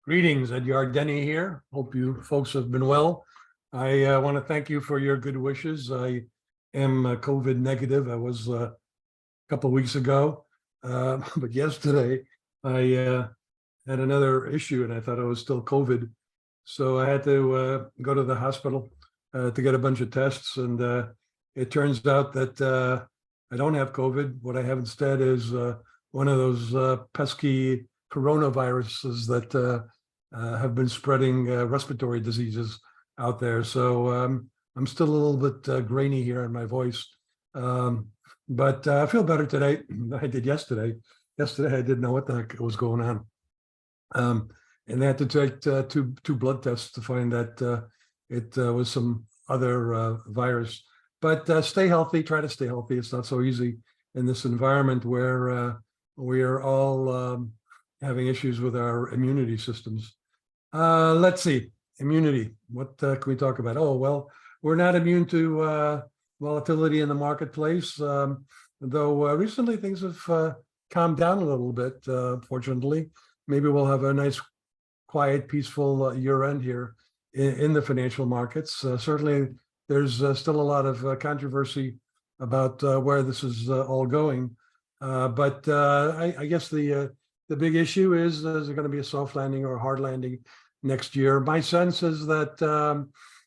Greetings, Ed Yardeni here. Hope you folks have been well. I want to thank you for your good wishes. I am COVID negative. I was a couple of weeks ago, but yesterday I had another issue and I thought I was still COVID. So I had to go to the hospital to get a bunch of tests. And it turns out that I don't have COVID. What I have instead is one of those pesky coronaviruses that have been spreading respiratory diseases out there. So I'm still a little bit grainy here in my voice, but I feel better today than I did yesterday. Yesterday, I didn't know what the heck was going on. And they had to take two blood tests to find that it was some other virus. But stay healthy, try to stay healthy. It's not so easy in this environment where we are all having issues with our immunity systems. Let's see, immunity. What can we talk about? Oh, well, we're not immune to volatility in the marketplace, though recently things have calmed down a little bit, fortunately. Maybe we'll have a nice, quiet, peaceful year end here in the financial markets. Certainly, there's still a lot of controversy about where this is all going. But I guess the big issue is there going to be a soft landing or a hard landing next year? My sense is that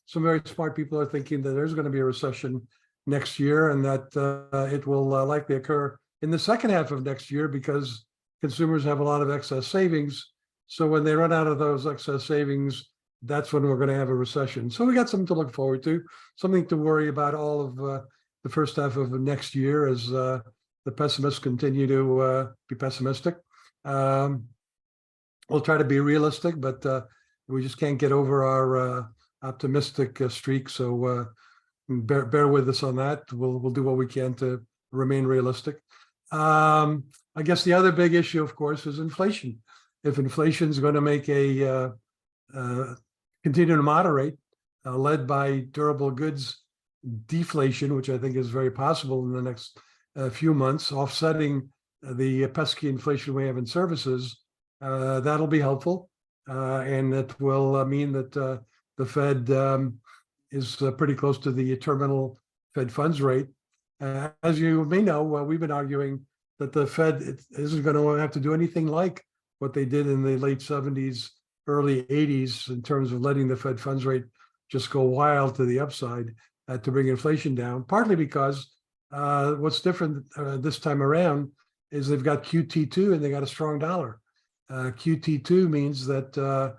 some very smart people are thinking that there's going to be a recession next year and that it will likely occur in the second half of next year because consumers have a lot of excess savings. So when they run out of those excess savings, that's when we're going to have a recession. So we got something to look forward to, something to worry about all of the first half of next year as the pessimists continue to be pessimistic. We'll try to be realistic, but we just can't get over our optimistic streak. So bear with us on that. We'll do what we can to remain realistic. I guess the other big issue, of course, is inflation. If inflation is going to make a continue to moderate, led by durable goods deflation, which I think is very possible in the next few months, offsetting the pesky inflation we have in services, that'll be helpful. And it will mean that the Fed is pretty close to the terminal Fed funds rate. As you may know, we've been arguing that the Fed isn't going to have to do anything like what they did in the late 70s, early 80s in terms of letting the Fed funds rate just go wild to the upside to bring inflation down, partly because what's different this time around is they've got QT2 and they got a strong dollar. QT2 means that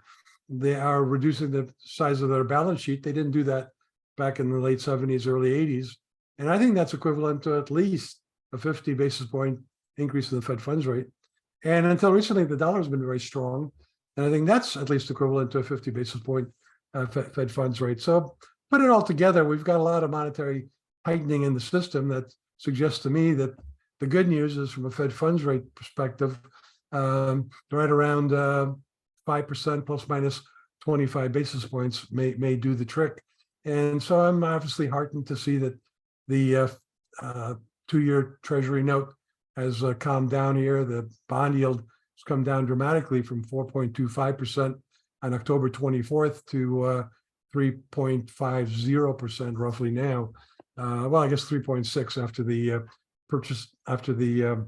they are reducing the size of their balance sheet. They didn't do that back in the late 70s, early 80s. And I think that's equivalent to at least a 50 basis point increase in the Fed funds rate. And until recently, the dollar has been very strong. And I think that's at least equivalent to a 50 basis point Fed funds rate. So put it all together, we've got a lot of monetary tightening in the system that suggests to me that the good news is from a Fed funds rate perspective, right around 5% plus minus 25 basis points may do the trick. And so I'm obviously heartened to see that the 2-year Treasury note has calmed down here. The bond yield has come down dramatically from 4.25% on October 24th to 3.50% roughly now. Well, I guess 3.6 after the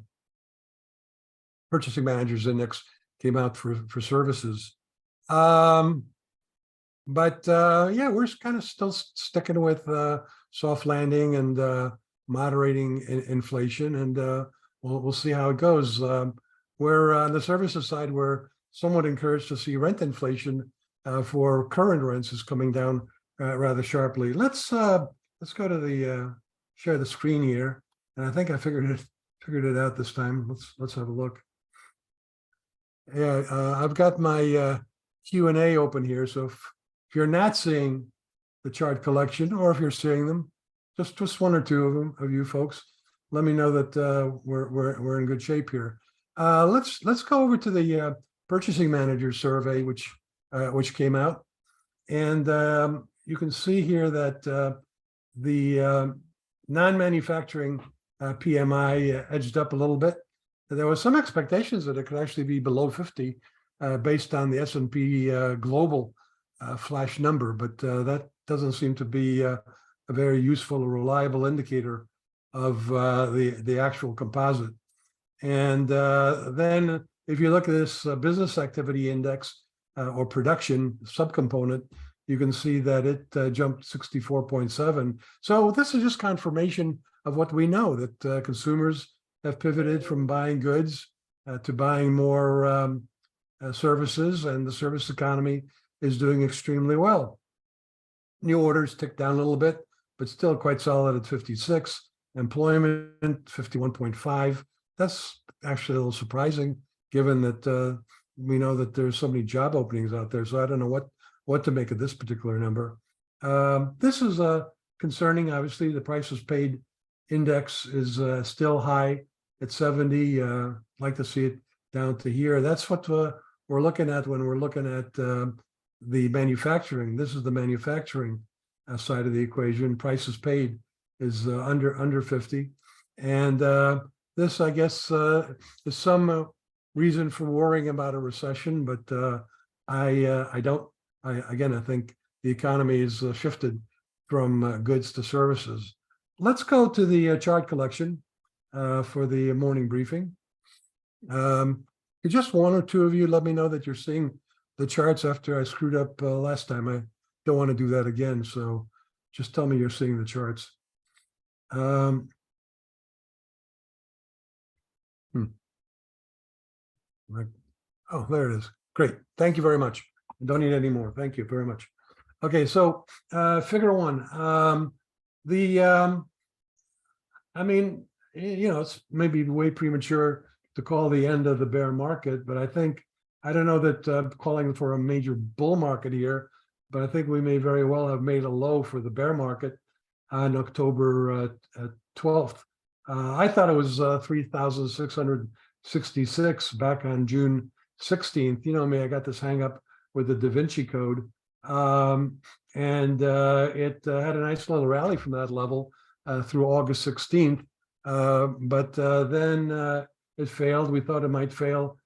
Purchasing Managers Index came out for services. But yeah, we're kind of still sticking with soft landing and moderating inflation, and we'll see how it goes. We're on the services side, we're somewhat encouraged to see rent inflation for current rents is coming down rather sharply. Let's go to the share the screen here, and I think I figured it out this time. Let's have a look. Yeah, I've got my Q&A open here. So if you're not seeing the chart collection, or if you're seeing them, just one or two of them, of you folks, let me know that we're in good shape here. Let's go over to the Purchasing Manager survey, which came out, and you can see here that the non-manufacturing PMI edged up a little bit. There was some expectations that it could actually be below 50, based on the S&P global flash number, but that doesn't seem to be a very useful or reliable indicator of the actual composite. And then if you look at this business activity index or production subcomponent, you can see that it jumped 64.7. So this is just confirmation of what we know, that consumers have pivoted from buying goods to buying more services, and the service economy is doing extremely well. New orders ticked down a little bit, but still quite solid at 56. Employment, 51.5. That's actually a little surprising, given that we know that there's so many job openings out there. So I don't know what to make of this particular number. This is concerning. Obviously, the prices paid index is still high at 70. Like to see it down to here. That's what we're looking at when we're looking at the manufacturing. This is the manufacturing side of the equation. Prices paid is under 50, and this, I guess, is some reason for worrying about a recession. But I don't. Again, I think the economy is shifted from goods to services. Let's go to the chart collection for the morning briefing. Just one or two of you let me know that you're seeing the charts after I screwed up last time. I don't want to do that again. So just tell me you're seeing the charts. Oh, there it is. Great. Thank you very much. I don't need any more. Thank you very much. Okay, so figure one. I mean, it's maybe way premature to call the end of the bear market, but I don't know that I'm calling for a major bull market here, but I think we may very well have made a low for the bear market on October 12th. I thought it was 3,666 back on June 16th. You know me, I got this hang up with the Da Vinci Code. And it had a nice little rally from that level through August 16th. But then it failed. We thought it might fail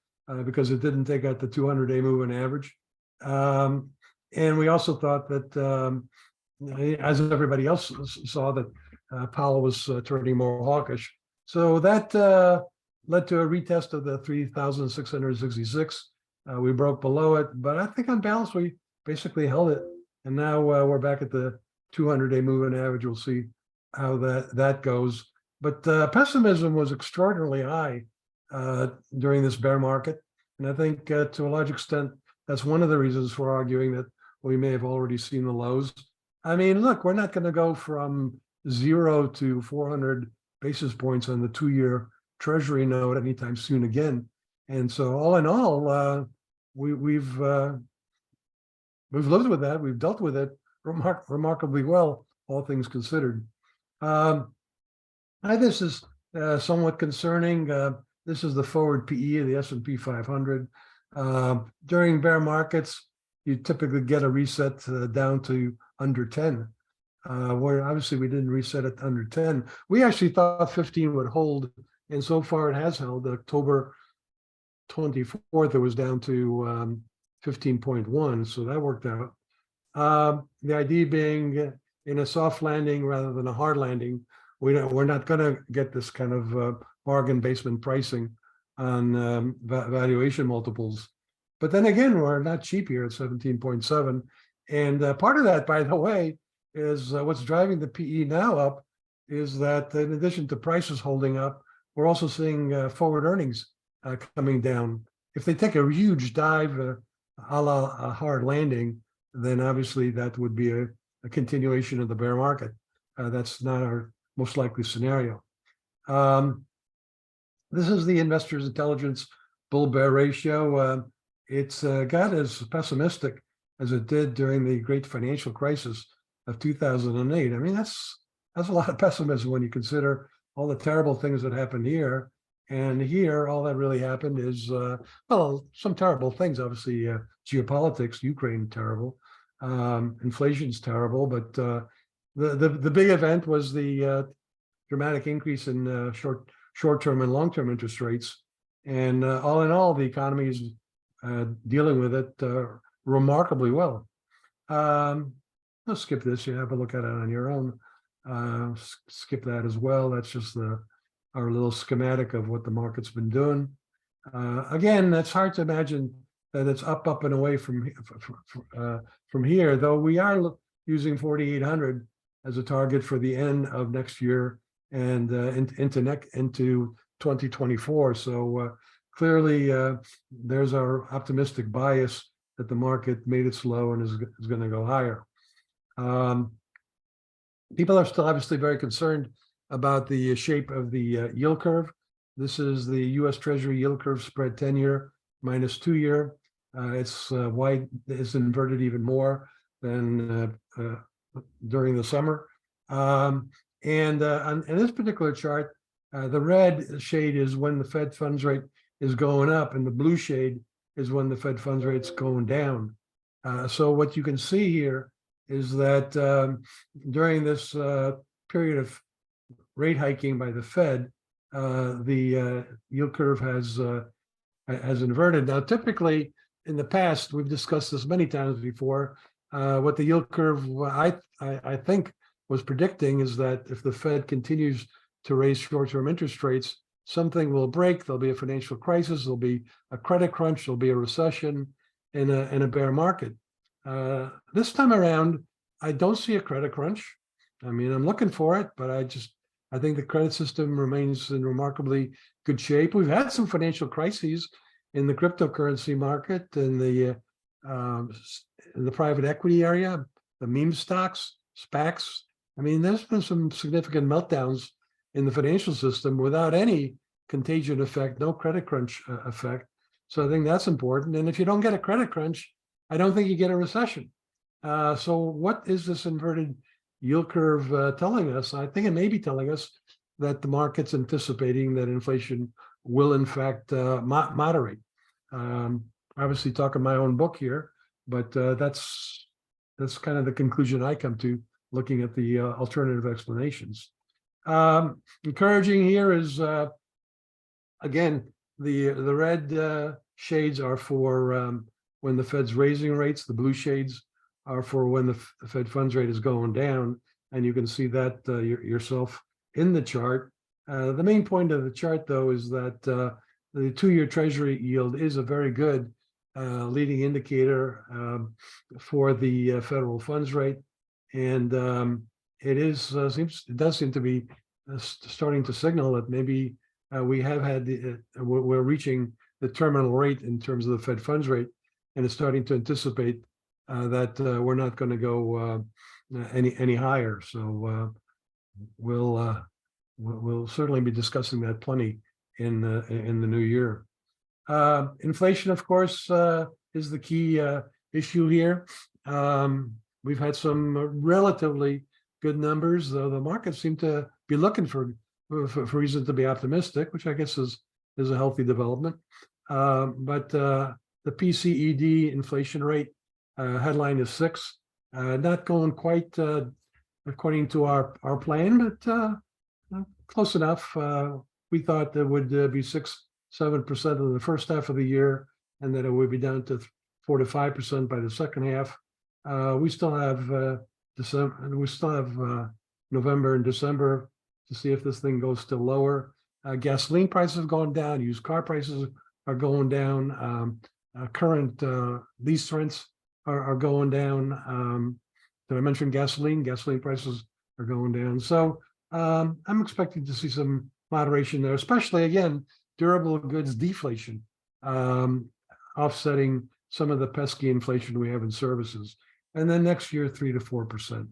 because it didn't take out the 200-day moving average. And we also thought that, as everybody else saw, that Powell was turning more hawkish. So that led to a retest of the 3,666. We broke below it, but I think on balance, we basically held it. And now we're back at the 200-day moving average. We'll see how that goes. But pessimism was extraordinarily high during this bear market. And I think to a large extent, that's one of the reasons for arguing that we may have already seen the lows. I mean, look, we're not going to go from 0 to 400 basis points on the 2-year Treasury note anytime soon again. And so all in all, we've lived with that. We've dealt with it remarkably well, all things considered. This is somewhat concerning. This is the forward PE of the S&P 500. During bear markets, you typically get a reset down to under 10, where obviously we didn't reset it under 10. We actually thought 15 would hold, and so far it has held. October 24th, it was down to 15.1, so that worked out. The idea being in a soft landing rather than a hard landing, we're not going to get this kind of bargain basement pricing on valuation multiples. But then again, we're not cheap here at 17.7. And part of that, by the way, is what's driving the PE now up is that in addition to prices holding up, we're also seeing forward earnings coming down. If they take a huge dive a la a hard landing, then obviously that would be a continuation of the bear market. That's not our most likely scenario. This is the Investors Intelligence bull-bear ratio. It's got as pessimistic as it did during the great financial crisis of 2008. I mean, that's a lot of pessimism when you consider all the terrible things that happened here. And here, all that really happened is, well, some terrible things. Obviously, geopolitics, Ukraine, terrible. Inflation's terrible. But the big event was the dramatic increase in short-term and long-term interest rates. And all in all, the economy is dealing with it remarkably well. Let's skip this. You have a look at it on your own. Skip that as well. That's just our little schematic of what the market's been doing. Again, it's hard to imagine that it's up and away from here, though we are using 4,800 as a target for the end of next year and into 2024. So clearly, there's our optimistic bias that the market made it slow and is going to go higher. People are still obviously very concerned about the shape of the yield curve. This is the U.S. Treasury yield curve spread 10-year minus 2-year. It's wide, it's inverted even more than during the summer. On this particular chart, the red shade is when the Fed funds rate is going up, and the blue shade is when the Fed funds rate's going down. So what you can see here is that during this period of rate hiking by the Fed, the yield curve has inverted. Now, typically in the past, we've discussed this many times before. What the yield curve, I think, was predicting is that if the Fed continues to raise short-term interest rates, something will break. There'll be a financial crisis. There'll be a credit crunch. There'll be a recession in a bear market. This time around, I don't see a credit crunch. I mean, I'm looking for it, but I think the credit system remains in remarkably good shape. We've had some financial crises in the cryptocurrency market, in the private equity area, the meme stocks, SPACs. I mean, there's been some significant meltdowns in the financial system without any contagion effect, no credit crunch effect. So I think that's important. And if you don't get a credit crunch, I don't think you get a recession. So what is this inverted yield curve telling us? I think it may be telling us that the market's anticipating that inflation will in fact moderate. Obviously talking my own book here, but that's kind of the conclusion I come to looking at the alternative explanations. Encouraging here is, again, the red shades are for when the Fed's raising rates. The blue shades are for when the Fed funds rate is going down, and you can see that yourself in the chart. The main point of the chart, though, is that the 2-year Treasury yield is a very good leading indicator for the federal funds rate, and it does seem to be starting to signal that maybe we're reaching the terminal rate in terms of the Fed funds rate, and it's starting to anticipate that we're not going to go any higher. So we'll certainly be discussing that plenty in the new year. Inflation, of course, is the key issue here. We've had some relatively good numbers, though the markets seem to be looking for reason to be optimistic, which I guess is a healthy development. But the PCED inflation rate headline is 6, not going quite according to our plan, but close enough. We thought there would be 6-7% in the first half of the year, and that it would be down to 4 to 5% by the second half. We still have December. We still have November and December to see if this thing goes still lower. Gasoline prices have gone down. Used car prices are going down. Current lease rents are going down. Did I mention gasoline? Gasoline prices are going down. So I'm expecting to see some moderation there, especially, again, durable goods deflation, offsetting some of the pesky inflation we have in services. And then next year, 3 to 4%.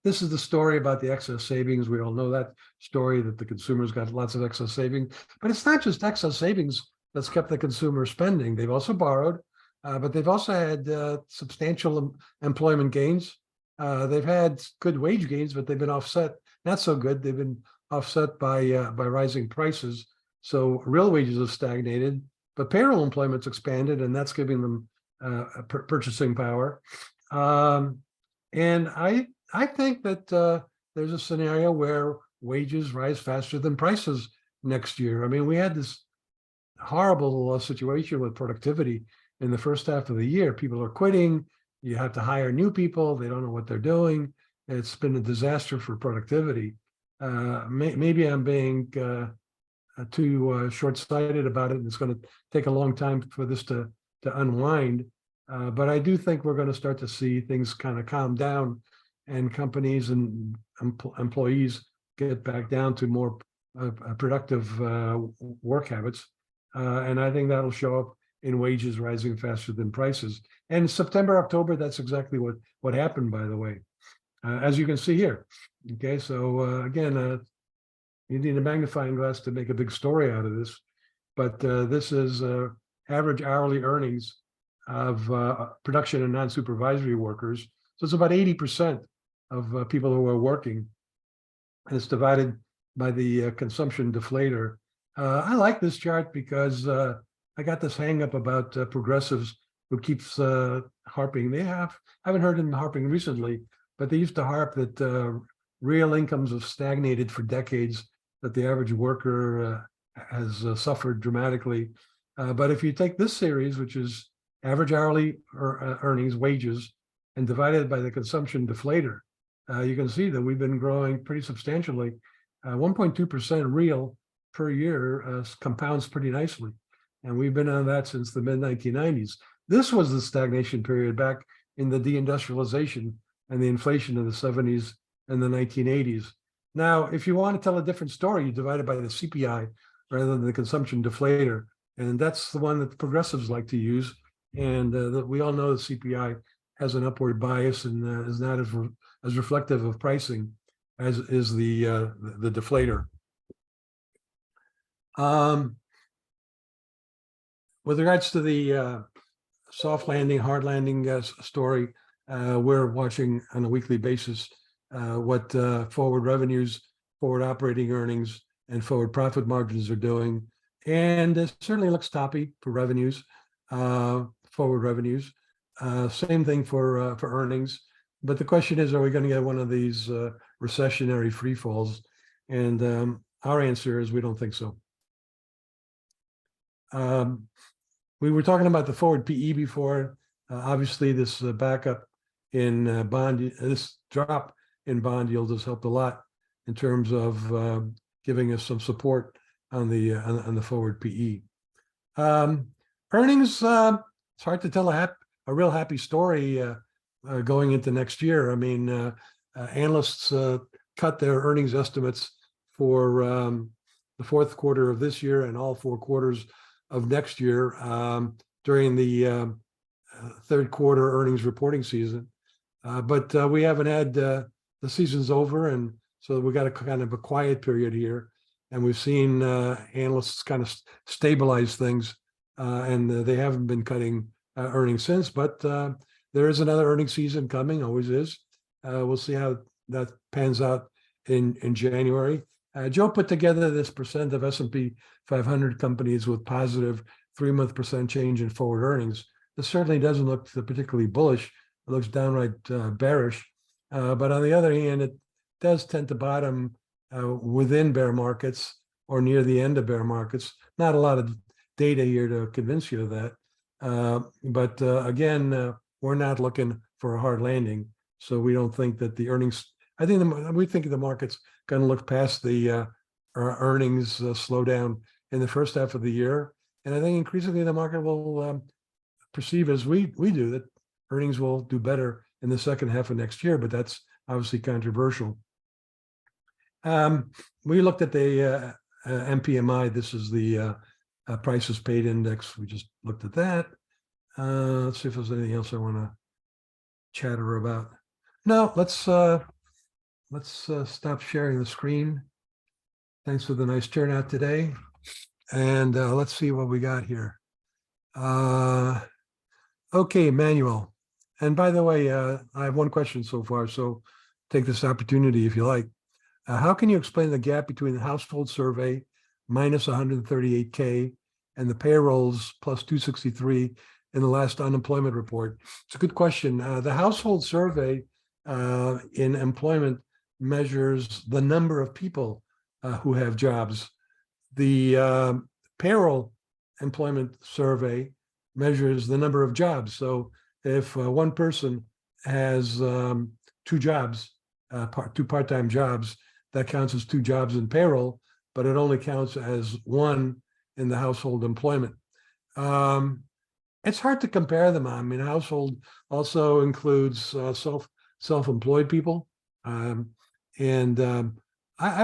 This is the story about the excess savings. We all know that story, that the consumers got lots of excess savings. But it's not just excess savings that's kept the consumer spending. They've also borrowed, but they've also had substantial employment gains. They've had good wage gains, but they've been offset, not so good. They've been offset by rising prices. So real wages have stagnated, but payroll employment's expanded, and that's giving them purchasing power. And I think that there's a scenario where wages rise faster than prices next year. I mean, we had this horrible situation with productivity in the first half of the year. People are quitting. You have to hire new people. They don't know what they're doing. It's been a disaster for productivity. Maybe I'm being too short-sighted about it. It's going to take a long time for this to unwind. But I do think we're going to start to see things kind of calm down, and companies and employees get back down to more productive work habits. And I think that'll show up in wages rising faster than prices. And September, October, that's exactly what happened, by the way, as you can see here. Okay, so again, you need a magnifying glass to make a big story out of this. But this is average hourly earnings of production and non-supervisory workers. So it's about 80% of people who are working. And it's divided by the consumption deflator. I like this chart because I got this hang up about progressives who keeps harping. I haven't heard them harping recently, but they used to harp that real incomes have stagnated for decades, that the average worker has suffered dramatically. But if you take this series, which is average hourly earnings, wages, and divided by the consumption deflator, you can see that we've been growing pretty substantially. 1.2% real per year compounds pretty nicely. And we've been on that since the mid-1990s. This was the stagnation period back in the deindustrialization and the inflation of the 70s and the 1980s. Now, if you want to tell a different story, you divide it by the CPI rather than the consumption deflator. And that's the one that the progressives like to use. And that we all know the CPI has an upward bias and is not as reflective of pricing as is the deflator. With regards to the soft landing, hard landing story, we're watching on a weekly basis what forward revenues, forward operating earnings, and forward profit margins are doing. And it certainly looks toppy for revenues, forward revenues. Same thing for earnings. But the question is, are we going to get one of these recessionary free falls? And our answer is we don't think so. We were talking about the forward PE before. Obviously, this backup in this drop in bond yield has helped a lot in terms of giving us some support on the forward PE. Earnings, it's hard to tell a real happy story going into next year. I mean, analysts cut their earnings estimates for the fourth quarter of this year and all 4 quarters of next year during the third quarter earnings reporting season. But we haven't had the season's over, and so we got a kind of a quiet period here. And we've seen analysts kind of stabilize things, and they haven't been cutting earnings since. But there is another earnings season coming, always is. We'll see how that pans out in January. Joe put together this percent of S&P 500 companies with positive 3-month percent change in forward earnings. This certainly doesn't look particularly bullish. It looks downright bearish. But on the other hand, it does tend to bottom within bear markets or near the end of bear markets. Not a lot of data here to convince you of that. But again, we're not looking for a hard landing. So we don't think that the earnings, we think the market's going to look past the earnings slowdown in the first half of the year. And I think increasingly the market will perceive, as we do, that earnings will do better in the second half of next year, but that's obviously controversial. We looked at the MPMI. This is the prices paid index. We just looked at that. Let's see if there's anything else I want to chatter about. No, let's stop sharing the screen. Thanks for the nice turnout today. And let's see what we got here. Okay, Manuel. And by the way, I have one question so far, so take this opportunity if you like. How can you explain the gap between the household survey minus 138K and the payrolls plus 263 in the last unemployment report? It's a good question. The household survey in employment measures the number of people who have jobs. The payroll employment survey measures the number of jobs. So if one person has two jobs, two part-time jobs, that counts as two jobs in payroll, but it only counts as one in the household employment. It's hard to compare them. I mean, household also includes self-employed people. I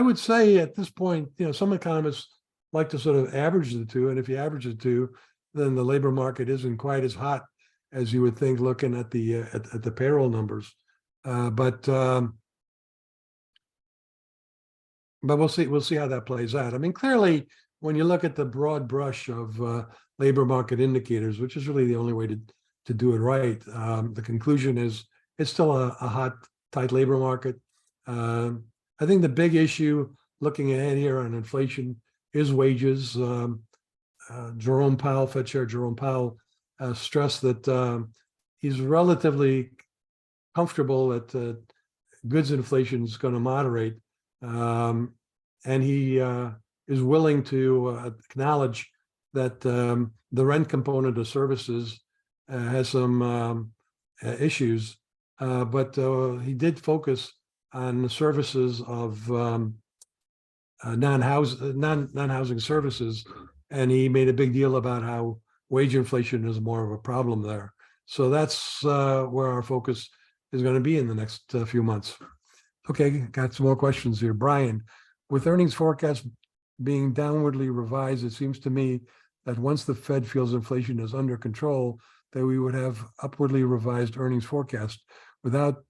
would say at this point, some economists like to sort of average the two. And if you average the two, then the labor market isn't quite as hot as you would think looking at the payroll numbers. But we'll see how that plays out. I mean, clearly, when you look at the broad brush of labor market indicators, which is really the only way to do it right, the conclusion is it's still a hot, tight labor market. I think the big issue looking ahead here on inflation is wages. Jerome Powell, Fed Chair Jerome Powell, stressed that he's relatively comfortable that goods inflation is going to moderate, and he is willing to acknowledge that the rent component of services has some issues, but he did focus on the services of non-housing services, and he made a big deal about how wage inflation is more of a problem there. So that's where our focus is going to be in the next few months. Okay, got some more questions here. Brian, with earnings forecasts being downwardly revised, it seems to me that once the Fed feels inflation is under control, that we would have upwardly revised earnings forecast. Without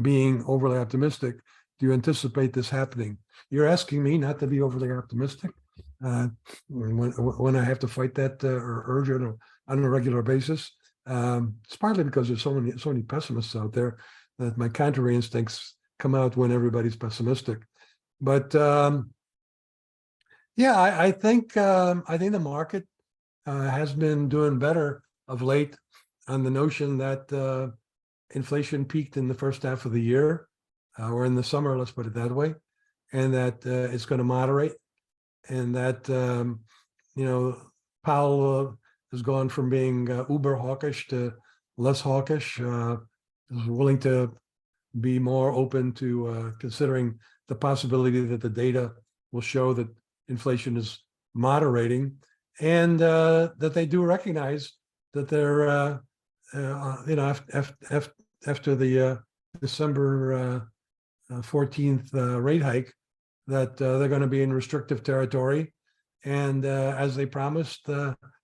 being overly optimistic, do you anticipate this happening? You're asking me not to be overly optimistic when I have to fight that or urge it on a regular basis. It's partly because there's so many pessimists out there that my counter instincts come out when everybody's pessimistic. But yeah, I think the market has been doing better of late on the notion that inflation peaked in the first half of the year, or in the summer, let's put it that way, and that it's going to moderate, and that Powell has gone from being uber hawkish to less hawkish, is willing to be more open to considering the possibility that the data will show that inflation is moderating, and that they do recognize that they're after the December 14th rate hike, that they're going to be in restrictive territory, and as they promised,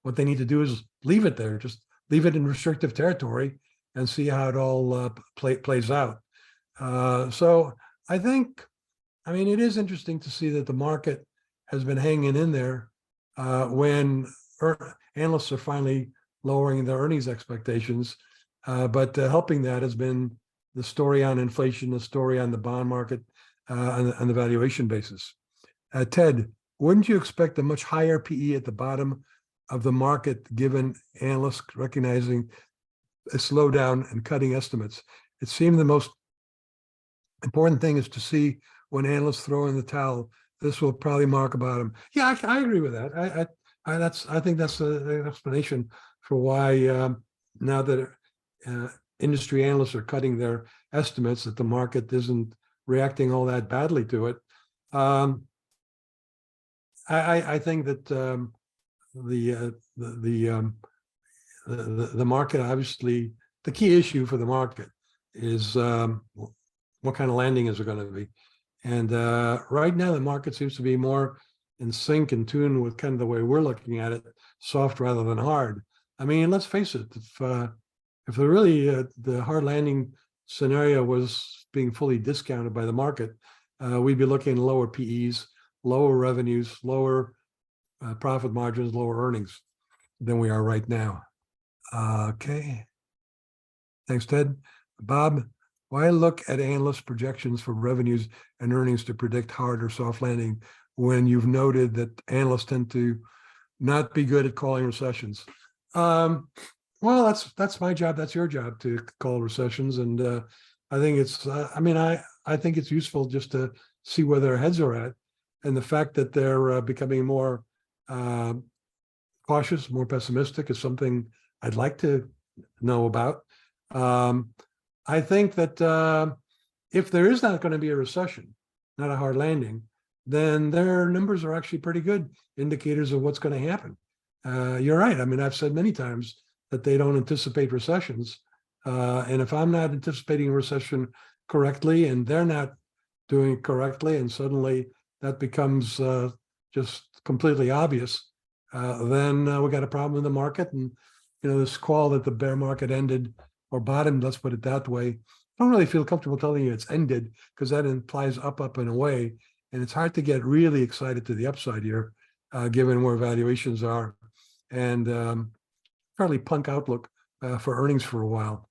what they need to do is leave it there, just leave it in restrictive territory, and see how it all plays out. So I mean, it is interesting to see that the market has been hanging in there when analysts are finally lowering their earnings expectations. But helping that has been the story on inflation, the story on the bond market, on the valuation basis. Ted, wouldn't you expect a much higher PE at the bottom of the market, given analysts recognizing a slowdown and cutting estimates? It seemed the most important thing is to see when analysts throw in the towel. This will probably mark a bottom. Yeah, I agree with that. I think that's an explanation for why now that industry analysts are cutting their estimates, that the market isn't reacting all that badly to it. I think that the market, obviously, the key issue for the market is what kind of landing is it going to be? And right now, the market seems to be more in sync and tune with kind of the way we're looking at it, soft rather than hard. I mean, let's face it, if the hard landing scenario was being fully discounted by the market, we'd be looking at lower PEs, lower revenues, lower profit margins, lower earnings than we are right now. Okay. Thanks, Ted. Bob, why look at analyst projections for revenues and earnings to predict hard or soft landing when you've noted that analysts tend to not be good at calling recessions? Well, that's my job. That's your job to call recessions, and I think it's. I think it's useful just to see where their heads are at, and the fact that they're becoming more cautious, more pessimistic is something I'd like to know about. I think that if there is not going to be a recession, not a hard landing, then their numbers are actually pretty good indicators of what's going to happen. You're right. I mean, I've said many times that they don't anticipate recessions. And if I'm not anticipating a recession correctly and they're not doing it correctly, and suddenly that becomes just completely obvious, then we got a problem in the market. And, this call that the bear market ended or bottomed, let's put it that way, I don't really feel comfortable telling you it's ended because that implies up and away. And it's hard to get really excited to the upside here, given where valuations are and fairly punk outlook for earnings for a while.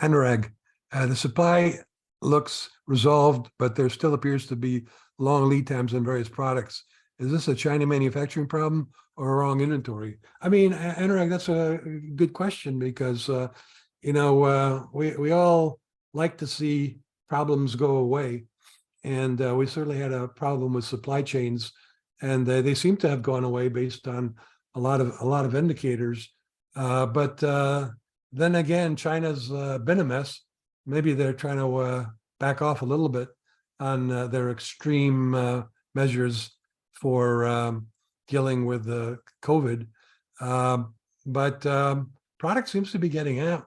Anurag, the supply looks resolved, but there still appears to be long lead times on various products. Is this a China manufacturing problem or a wrong inventory? I mean, Anurag, that's a good question because, we all like to see problems go away. And we certainly had a problem with supply chains, and they seem to have gone away based on a lot of indicators. But then again, China's been a mess. Maybe they're trying to back off a little bit on their extreme measures for dealing with COVID. But product seems to be getting out.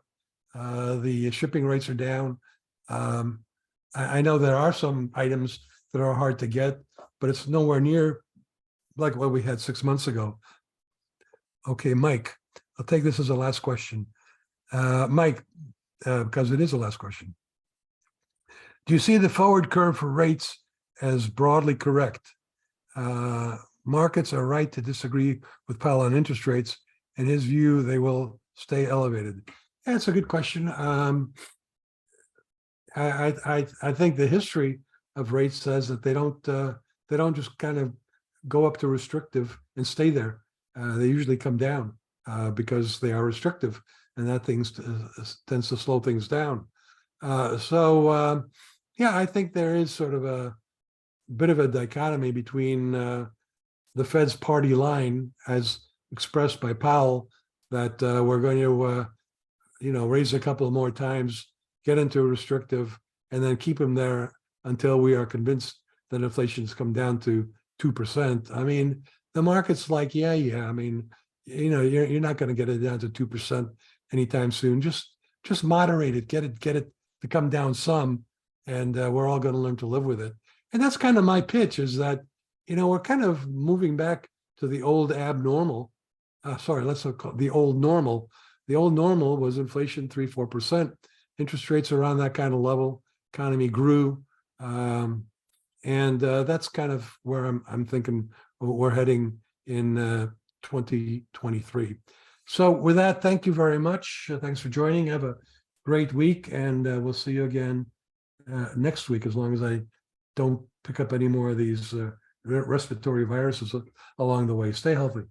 The shipping rates are down. I know there are some items that are hard to get, but it's nowhere near like what we had 6 months ago. Okay, Mike, I'll take this as the last question. Mike, because it is the last question. Do you see the forward curve for rates as broadly correct? Markets are right to disagree with Powell on interest rates. In his view, they will stay elevated. That's a good question. I think the history of rates says that they don't just kind of go up to restrictive and stay there. They usually come down because they are restrictive, and that tends to slow things down. Yeah, I think there is sort of a bit of a dichotomy between the Fed's party line, as expressed by Powell, that we're going to, raise a couple more times, get into a restrictive, and then keep them there until we are convinced that inflation's come down to 2%. I mean, the market's like, yeah. I mean, you're not going to get it down to 2% anytime soon. Just moderate it, get it to come down some, and we're all going to learn to live with it. And that's kind of my pitch, is that we're kind of moving back to the old abnormal. Let's call it the old normal. The old normal was inflation 3-4%. Interest rates around that kind of level. Economy grew, and that's kind of where I'm thinking we're heading in 2023. So with that, thank you very much. Thanks for joining. Have a great week, and we'll see you again next week, as long as I don't pick up any more of these respiratory viruses along the way. Stay healthy.